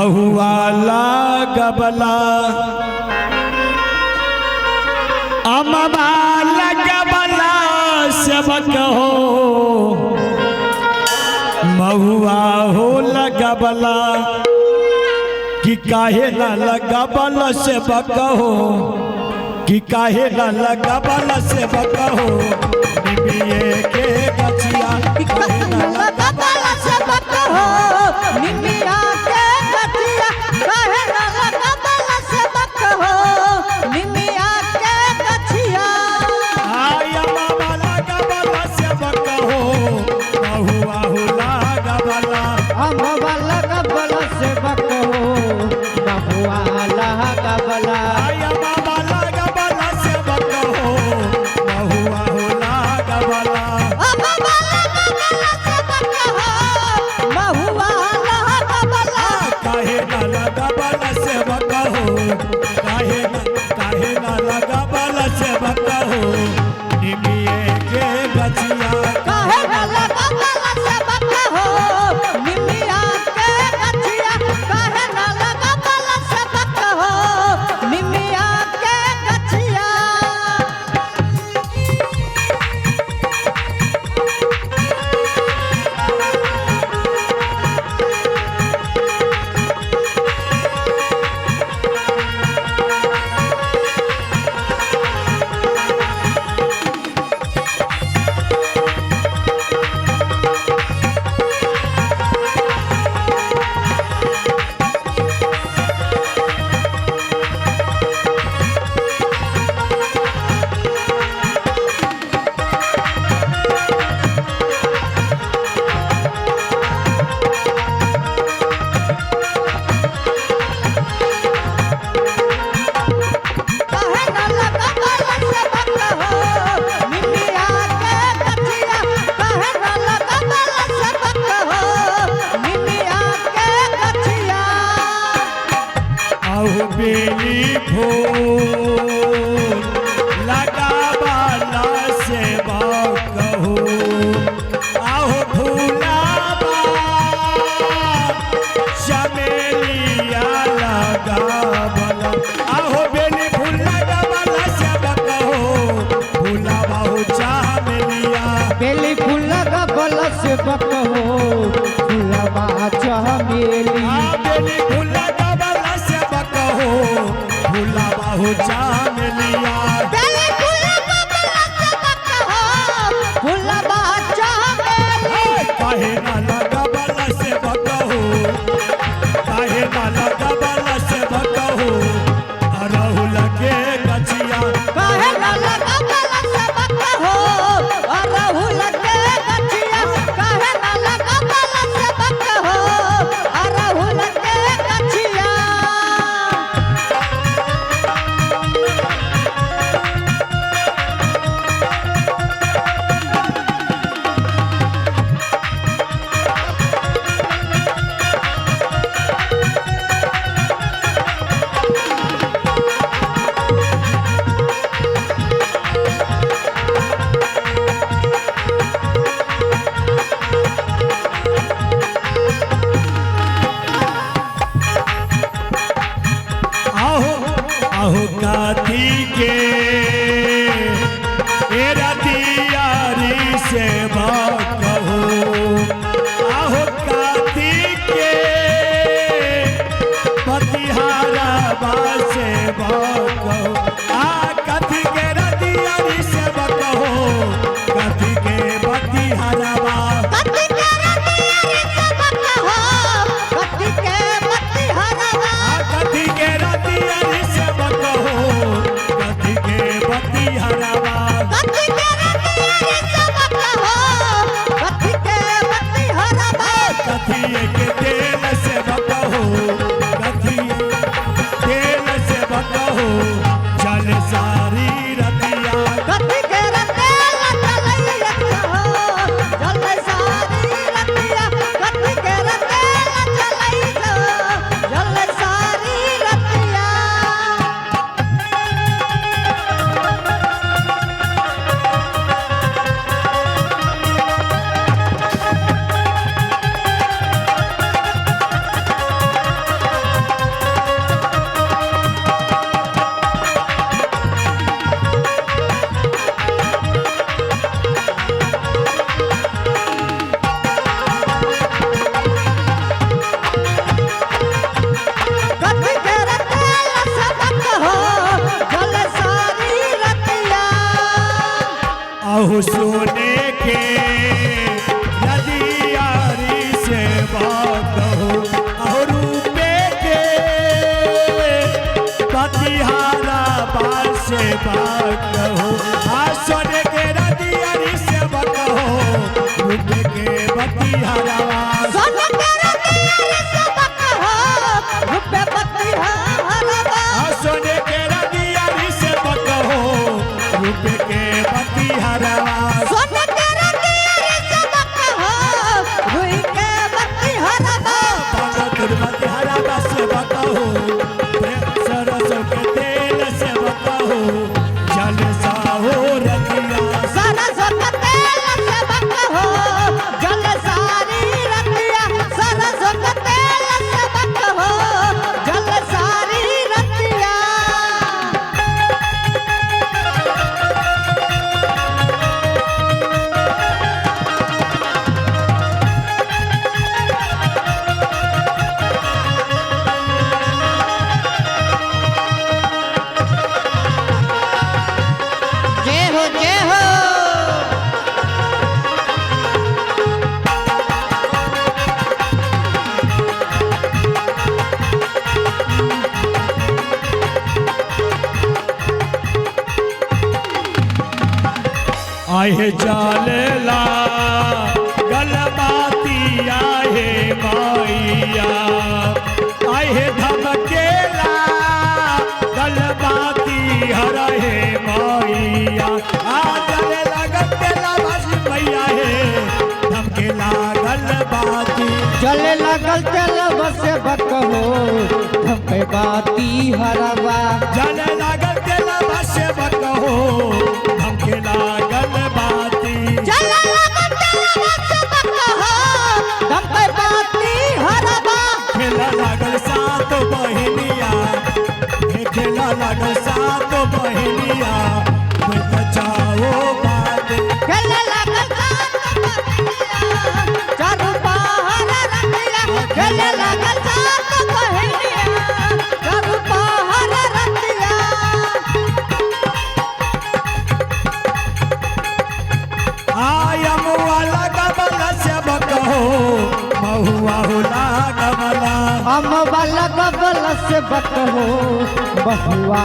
महुआ लगबला अमवा लगबला सेवक हो महुआ हो लगबला कि काहे ना लगबल सेवक हो कि काहे ना लगबल सेवक हो निमिये के गछिया काहे ना लगबल सेवक हो निमिया के गछिया काहे ना लगबल सेवक हो निमिया के गछिया आया बाबा लगबल सेवक हो महुआ हो लगबला अमवा लगबल सेवक हो महुआ लगबला आया बाबा लगबल सेवक हो महुआ हो लगबला अमवा लगबल सेवक हो महुआ लगबला काहे ना लगबल सेवक हो काहे ना लगबल सेवक हो निमिये के गछिया काहे ना लगबल सेवक हो निमिया के गछिया काहे ना लगबल सेवक हो निमिया के गछिया काहे ना लगबल सेवक हो निमिया के गछिया काहे ना लगबल सेवक हो निमिया के गछिया आहु बेली फूल लगाबला सेवक हो आहु फूलाबा चमेलिया लगाबला आहु बेली फूल लगाबला सेवक हो फूलाबा हो चमेलिया बेली फूल लगबल सेवक हो फूलबा चमेली बेली फूल लगाबला सेवक हो फूलाबा हो चमेलिया बेली फूल लगबल सेवक हो फूलबा चमेली काहे ना लगबल सेवक हो काहे ना लगबल सेवक हो अरहुल के गछिया काहे ना लगबल सेवक हो अरहुल के गछिया काहे ना लगबल सेवक हो अरहुल के गछिया आहो आहो काथी के रतियारी सेवक हो आहो काथी के पतिहारा बा सेवक हो आ कथी के रतियारी सेवक हो कथी के पतिहारा बा कथी के रतियारी सेवक हो कथी के बत्ती हरवा कथी के रतियारी सेवक हो कथी के अहो सोने के नदियारी से कहो अहो रूपे के बतिहारा बाल से कहो आ सोने के नदियारी से कहो रूपे के बतिहारा सोने के रतिया से बकहो रुपे बतिहारा सोने के नदियारी से कहो रूपे के बतिहारा सोने के रतिया से बकहो रुई के बतिहारा बतिहारा से कहो सरसों के तेल से कहो जल साहो रतिया सरसों के तेल से बकहो जल सारी रतिया सरसों के तेल से बकहो जल सारी रतिया जय हो जय हो आहे जालेला गलबाती आहे माइया आहे धमकेला गलबाती हरहे माइया आ जले लगतेला बस मैया हे धमकेला गलबाती चले लगल चल बस बकहो धमके बाती हरवा जले लगतेला बस बकहो धमकेला गलबाती चले लगल चल बस बकहो धमके बाती हरवा खेला लागल सात बहिनिया खेला लागल सात बहिनिया बचाओ बात खेले लगल सात बहिनिया चारू पहर रतिया खेले लगल सात बहिनिया चारू पहर रतिया आयम वाला गबल से बकहो महुआ होला गबला हम वाला गबल से बकहो बहुआ